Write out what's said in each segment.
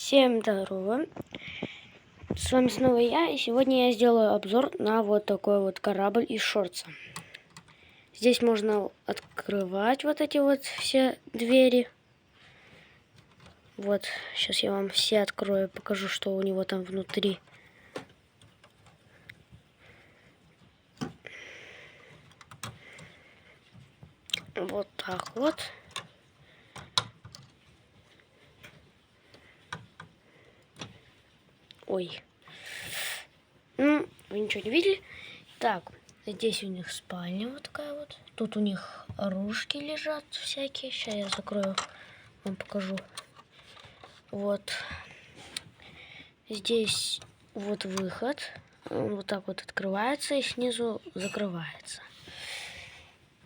Всем здорово, с вами снова я, и сегодня я сделаю обзор на вот такой вот корабль из шорца. Здесь можно открывать вот эти вот все двери. Вот, сейчас я вам все открою, покажу, что у него там внутри. Вот так вот. Ой. Ну, вы ничего не видели? Так, здесь у них спальня вот такая вот. Тут у них оружки лежат всякие. Сейчас я закрою, вам покажу. Вот. Здесь вот выход. Он вот так вот открывается и снизу закрывается.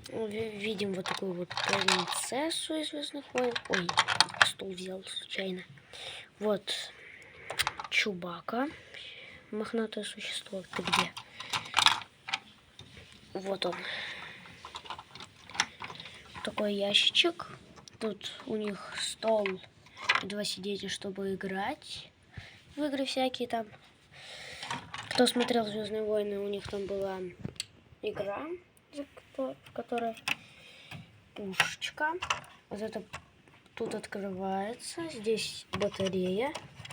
Видим вот такую вот принцессу из «Звездных войн». Ой, стул взял случайно. Вот Чубака. Мохнатое существо. Ты где? Вот он. Такой ящичек. Тут у них стол и 2 сиденья, чтобы играть в игры всякие там. Кто смотрел «Звездные войны», у них там была игра, в которой пушечка. Вот это тут открывается. Здесь батарея.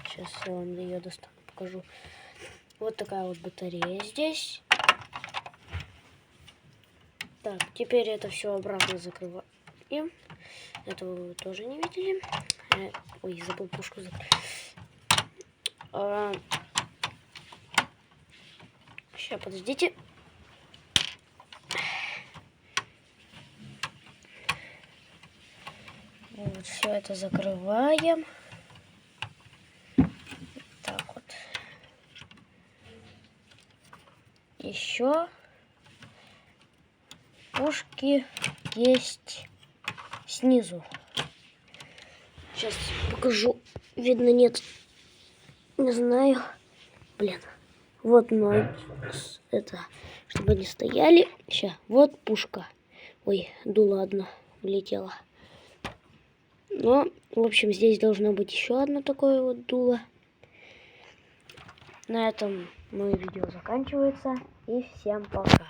Сейчас я вам ее достану, покажу. Вот такая вот батарея здесь. Так, теперь это все обратно закрываем. Этого вы тоже не видели. Ой, забыл пушку закрыть. Сейчас, подождите. Вот, все это закрываем. Так вот. Еще пушки есть снизу. Сейчас покажу. Видно, нет. Не знаю. Блин. Вот ноги. Это, чтобы они стояли. Сейчас. Вот пушка. Ой, дуло одно улетело. Но, в общем, здесь должно быть еще одно такое вот дуло. На этом мое видео заканчивается. И всем пока.